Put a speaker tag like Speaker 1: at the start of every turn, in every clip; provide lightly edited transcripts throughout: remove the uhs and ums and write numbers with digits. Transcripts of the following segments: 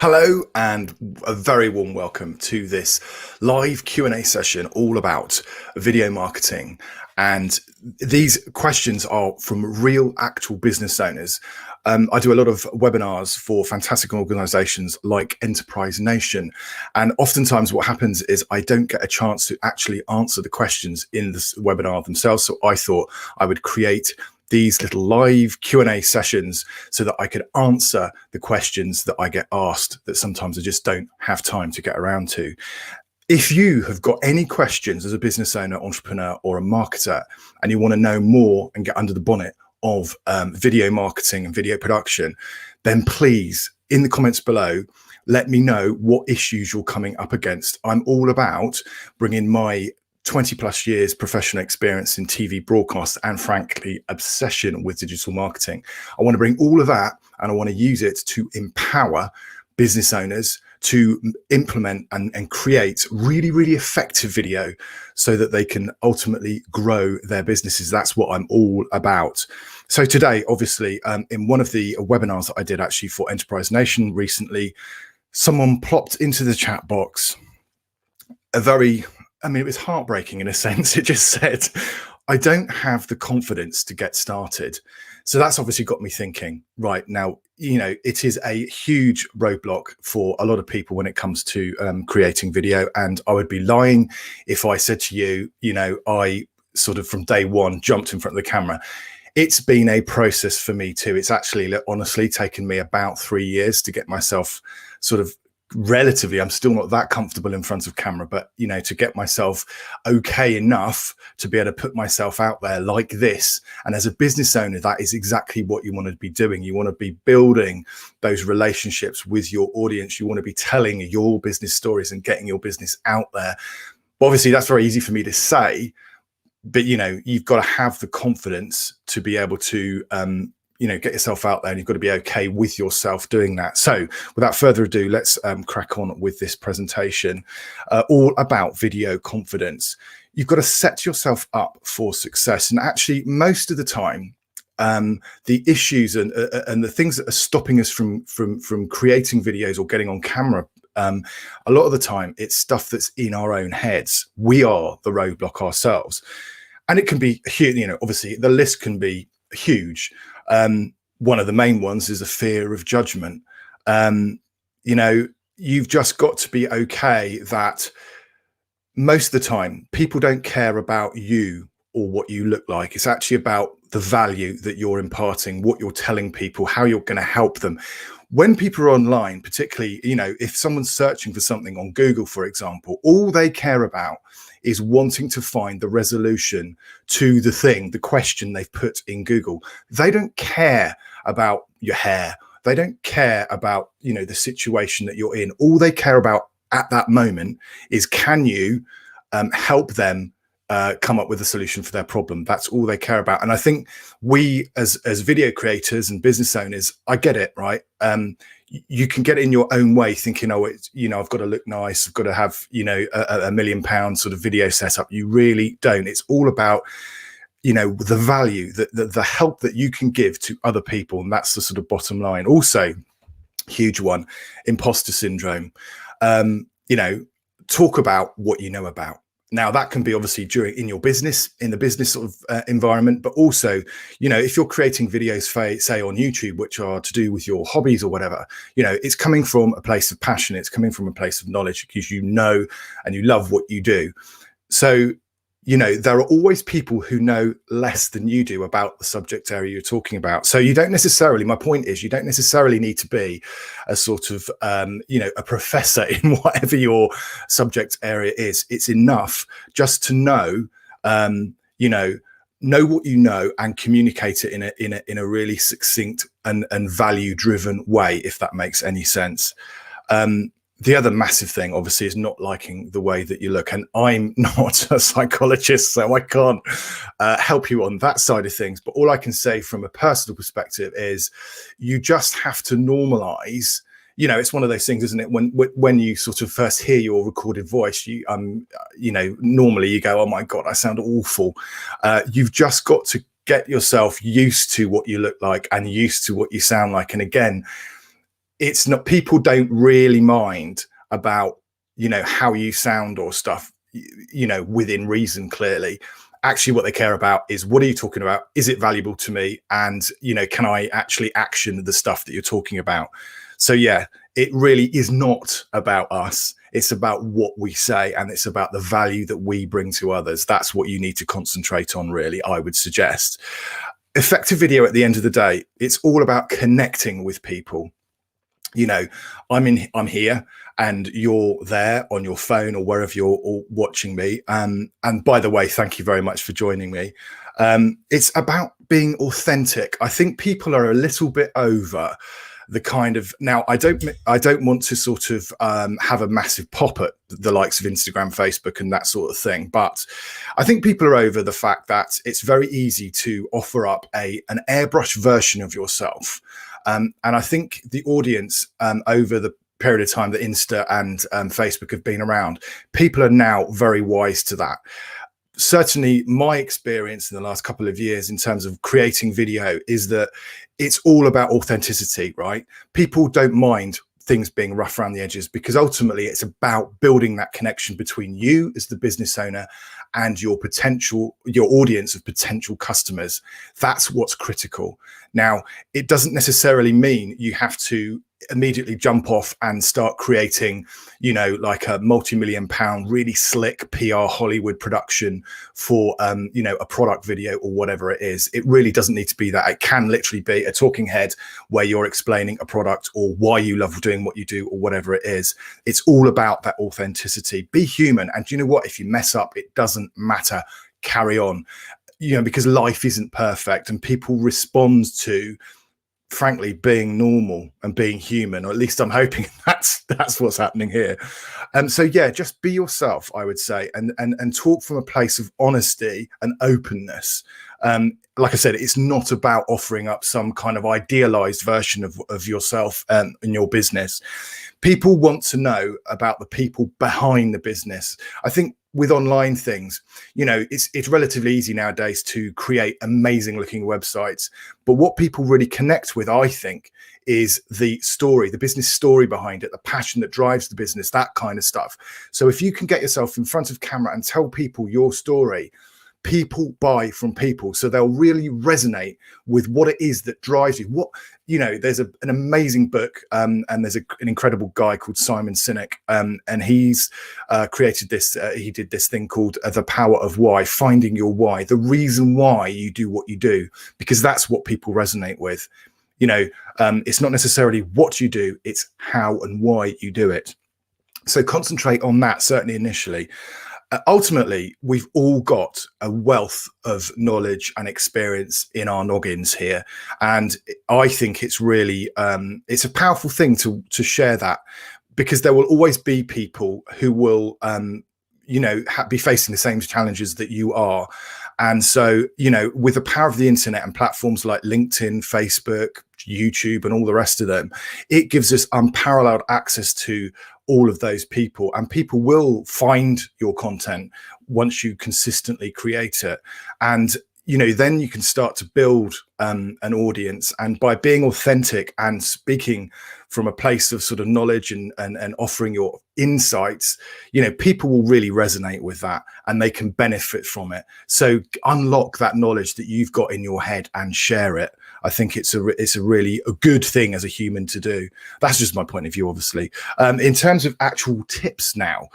Speaker 1: Hello and a very warm welcome to this live Q&A session all about video marketing. And these questions are from real actual business owners. I do a lot of webinars for fantastic organizations like Enterprise Nation. And oftentimes what happens is I don't get a chance to actually answer the questions in this webinar themselves. So I thought I would create these little live Q&A sessions so that I could answer the questions that I get asked that sometimes I just don't have time to get around to. If you have got any questions as a business owner, entrepreneur, or a marketer, and you want to know more and get under the bonnet of video marketing and video production, then please, in the comments below, let me know what issues you're coming up against. I'm all about bringing my 20 plus years professional experience in TV broadcast and frankly obsession with digital marketing. I want to bring all of that and I want to use it to empower business owners to implement and create really effective video so that they can ultimately grow their businesses. That's what I'm all about. So today, obviously, in one of the webinars that I did actually for Enterprise Nation recently, someone plopped into the chat box it was heartbreaking in a sense. It just said, I don't have the confidence to get started. So that's obviously got me thinking, right now, it is a huge roadblock for a lot of people when it comes to creating video. And I would be lying if I said to you, I sort of from day one jumped in front of the camera. It's been a process for me too. It's actually honestly taken me about 3 years to get myself sort of relatively, I'm still not that comfortable in front of camera, but to get myself okay enough to be able to put myself out there like this. And as a business owner, that is exactly what you want to be doing. You want to be building those relationships with your audience. You want to be telling your business stories and getting your business out there. But obviously that's very easy for me to say, but you've got to have the confidence to be able to get yourself out there, and you've got to be okay with yourself doing that. So without further ado, let's crack on with this presentation all about video confidence. You've got to set yourself up for success. And actually, most of the time, the issues and the things that are stopping us from creating videos or getting on camera, a lot of the time, it's stuff that's in our own heads. We are the roadblock ourselves. And it can be huge, obviously the list can be huge. One of the main ones is a fear of judgment. You've just got to be okay that most of the time people don't care about you or what you look like. It's actually about the value that you're imparting, what you're telling people, how you're going to help them. When people are online, particularly, if someone's searching for something on Google, for example, all they care about is wanting to find the resolution to the question they've put in Google. They don't care about your hair. They don't care about, the situation that you're in. All they care about at that moment is, can you help them come up with a solution for their problem? That's all they care about. And I think we as video creators and business owners, I get it, right? You can get in your own way thinking, I've got to look nice. I've got to have, a £1 million sort of video setup. You really don't. It's all about, the value, the help that you can give to other people. And that's the sort of bottom line. Also, huge one, imposter syndrome. Talk about what you know about. Now, that can be obviously in your business, in the business sort of environment, but also, if you're creating videos, say on YouTube, which are to do with your hobbies or whatever, it's coming from a place of passion. It's coming from a place of knowledge because you know and you love what you do. So, there are always people who know less than you do about the subject area you're talking about. So you don't necessarily, my point is, you don't necessarily need to be a sort of, a professor in whatever your subject area is. It's enough just to know, know what you know and communicate it in a really succinct and value driven way, if that makes any sense. The other massive thing, obviously, is not liking the way that you look. And I'm not a psychologist, so I can't help you on that side of things. But all I can say from a personal perspective is you just have to normalize. It's one of those things, isn't it? When you sort of first hear your recorded voice, normally you go, oh, my God, I sound awful. You've just got to get yourself used to what you look like and used to what you sound like. And again, it's not, people don't really mind about, how you sound or stuff, within reason, clearly. Actually, what they care about is, what are you talking about? Is it valuable to me? And, can I actually action the stuff that you're talking about? So yeah, it really is not about us. It's about what we say, and it's about the value that we bring to others. That's what you need to concentrate on, really, I would suggest. Effective video, at the end of the day, it's all about connecting with people. I'm here and you're there on your phone or wherever you're all watching me. And by the way, thank you very much for joining me. It's about being authentic. I think people are a little bit over the kind of, now I don't want to sort of have a massive pop at the likes of Instagram, Facebook and that sort of thing, but I think people are over the fact that it's very easy to offer up an airbrush version of yourself. And I think the audience, over the period of time that Insta and Facebook have been around, people are now very wise to that. Certainly my experience in the last couple of years in terms of creating video is that it's all about authenticity, right? People don't mind things being rough around the edges, because ultimately it's about building that connection between you as the business owner and your audience of potential customers. That's what's critical. Now, it doesn't necessarily mean you have to immediately jump off and start creating, like a multi-million-pound, really slick PR Hollywood production for, a product video or whatever it is. It really doesn't need to be that. It can literally be a talking head where you're explaining a product or why you love doing what you do or whatever it is. It's all about that authenticity. Be human. And do you know what? If you mess up, it doesn't matter. Carry on, because life isn't perfect, and people respond to, frankly, being normal and being human, or at least I'm hoping that's what's happening here. So yeah, just be yourself, I would say, and talk from a place of honesty and openness. Like I said, it's not about offering up some kind of idealized version of yourself in your business. People want to know about the people behind the business. I think with online things, it's relatively easy nowadays to create amazing looking websites. But what people really connect with, I think, is the story, the business story behind it, the passion that drives the business, that kind of stuff. So if you can get yourself in front of camera and tell people your story, people buy from people. So they'll really resonate with what it is that drives you. There's an amazing book, and there's an incredible guy called Simon Sinek, and he's created this. He did this thing called The Power of Why, finding your why, the reason why you do what you do, because that's what people resonate with. It's not necessarily what you do, it's how and why you do it. So concentrate on that, certainly initially. Ultimately, we've all got a wealth of knowledge and experience in our noggins here. And I think it's really, it's a powerful thing to share that, because there will always be people who will, be facing the same challenges that you are. And so, with the power of the internet and platforms like LinkedIn, Facebook, YouTube, and all the rest of them, it gives us unparalleled access to all of those people, and people will find your content once you consistently create it. And then you can start to build an audience, and by being authentic and speaking from a place of sort of knowledge and offering your insights, people will really resonate with that and they can benefit from it. So unlock that knowledge that you've got in your head and share it. I think it's a really good thing as a human to do. That's just my point of view, obviously. In terms of actual tips now,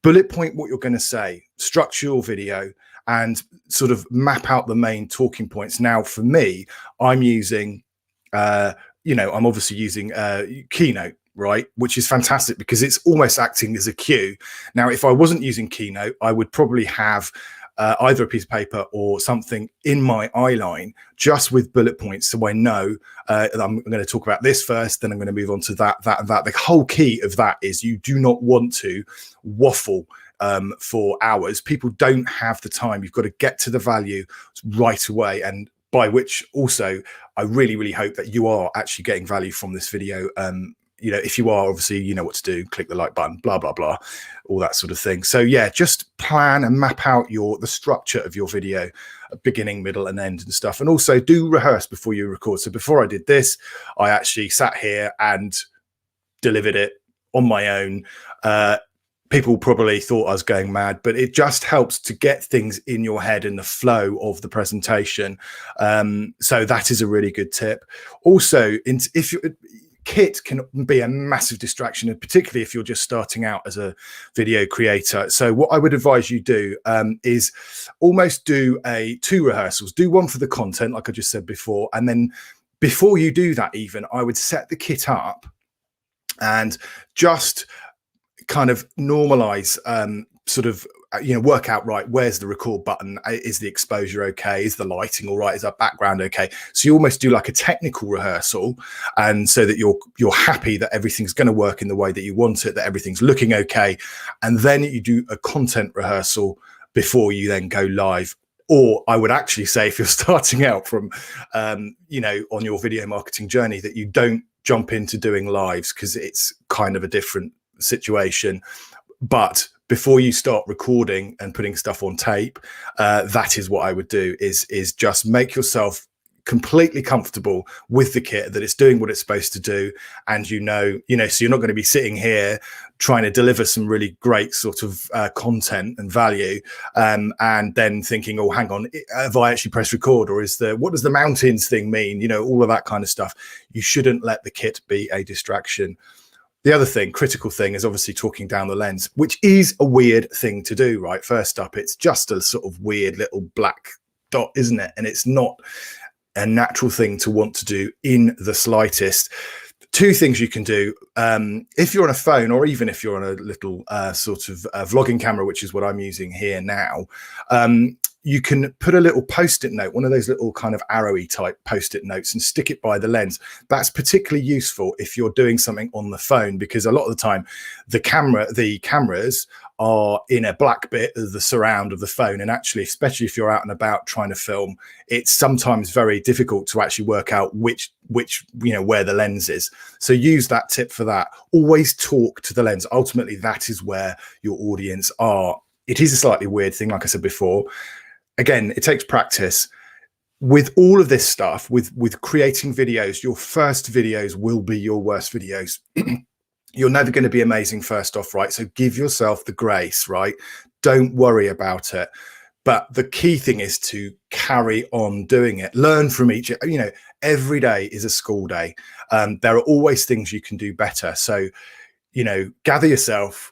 Speaker 1: bullet point what you're going to say, structure your video, and sort of map out the main talking points. Now, for me, I'm using, I'm obviously using Keynote, right? Which is fantastic because it's almost acting as a cue. Now, if I wasn't using Keynote, I would probably have either a piece of paper or something in my eye line just with bullet points, so I know that I'm going to talk about this first, then I'm going to move on to that. The whole key of that is you do not want to waffle for hours. People don't have the time. You've got to get to the value right away, and by which also I really, really hope that you are actually getting value from this video. If you are, obviously, you know what to do. Click the like button, blah, blah, blah, all that sort of thing. So yeah, just plan and map out the structure of your video, beginning, middle, and end and stuff. And also do rehearse before you record. So before I did this, I actually sat here and delivered it on my own. People probably thought I was going mad, but it just helps to get things in your head and the flow of the presentation. So that is a really good tip. Also, if you kit can be a massive distraction, and particularly if you're just starting out as a video creator. So what I would advise you do is almost do two rehearsals. Do one for the content, like I just said before, and then before you do that, even I would set the kit up and just kind of normalize, sort of, work out, right, where's the record button? Is the exposure okay? Is the lighting all right? Is our background okay? So you almost do like a technical rehearsal, and so that you're happy that everything's going to work in the way that you want it, that everything's looking okay. And then you do a content rehearsal before you then go live. Or I would actually say, if you're starting out from, on your video marketing journey, that you don't jump into doing lives, because it's kind of a different situation. But before you start recording and putting stuff on tape, that is what I would do, is just make yourself completely comfortable with the kit, that it's doing what it's supposed to do. And so you're not going to be sitting here trying to deliver some really great sort of content and value, and then thinking, oh, hang on, have I actually pressed record, or what does the mountains thing mean? All of that kind of stuff. You shouldn't let the kit be a distraction. The other critical thing, is obviously talking down the lens, which is a weird thing to do, right? First up, it's just a sort of weird little black dot, isn't it? And it's not a natural thing to want to do in the slightest. Two things you can do, if you're on a phone, or even if you're on a little sort of vlogging camera, which is what I'm using here now. You can put a little post-it note, one of those little kind of arrowy type post-it notes, and stick it by the lens. That's particularly useful if you're doing something on the phone, because a lot of the time the cameras are in a black bit of the surround of the phone. And actually, especially if you're out and about trying to film, it's sometimes very difficult to actually work out which where the lens is. So use that tip for that. Always talk to the lens. Ultimately, that is where your audience are. It is a slightly weird thing, like I said before. Again, it takes practice. With all of this stuff, with creating videos, your first videos will be your worst videos. You're never going to be amazing first off, right? So give yourself the grace, right? Don't worry about it. But the key thing is to carry on doing it. Learn from each, every day is a school day. There are always things you can do better. So, gather yourself,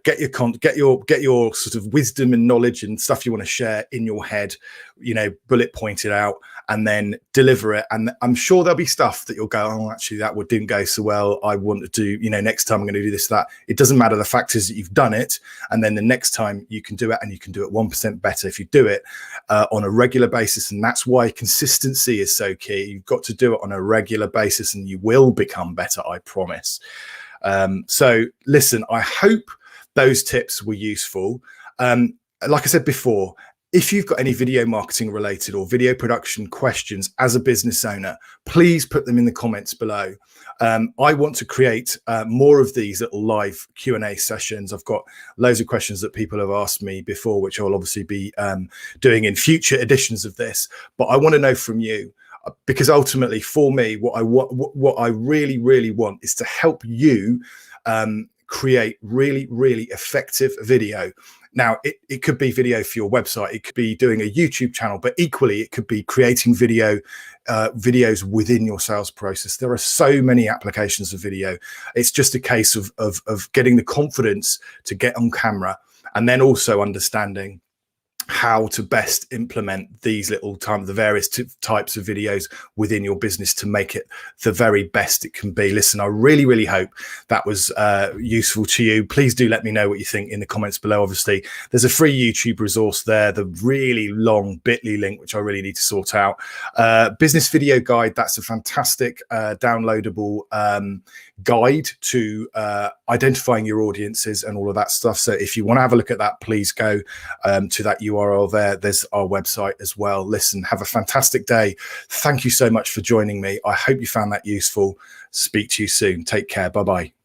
Speaker 1: get your sort of wisdom and knowledge and stuff you want to share in your head, bullet pointed out, and then deliver it. And I'm sure there'll be stuff that you'll go, oh, actually that didn't go so well. I want to do, next time I'm going to do this, that. It doesn't matter. The fact is that you've done it. And then the next time you can do it, and you can do it 1% better if you do it on a regular basis. And that's why consistency is so key. You've got to do it on a regular basis, and you will become better, I promise. So listen, I hope those tips were useful. Like I said before, if you've got any video marketing related or video production questions as a business owner, please put them in the comments below. I want to create more of these little live Q&A sessions. I've got loads of questions that people have asked me before, which I'll obviously be doing in future editions of this. But I want to know from you, because ultimately for me, what I really, really want is to help you create really, really effective video. Now, it could be video for your website. It could be doing a YouTube channel, but equally, it could be creating videos within your sales process. There are so many applications of video. It's just a case of getting the confidence to get on camera, and then also understanding how to best implement these the various types of videos within your business to make it the very best it can be. Listen, I really, really hope that was useful to you. Please do let me know what you think in the comments below. Obviously, there's a free YouTube resource there, the really long bit.ly link, which I really need to sort out. Business video guide, that's a fantastic downloadable guide to identifying your audiences and all of that stuff. So if you want to have a look at that, please go to that URL there. There's our website as well. Listen, have a fantastic day. Thank you so much for joining me. I hope you found that useful. Speak to you soon. Take care. Bye-bye.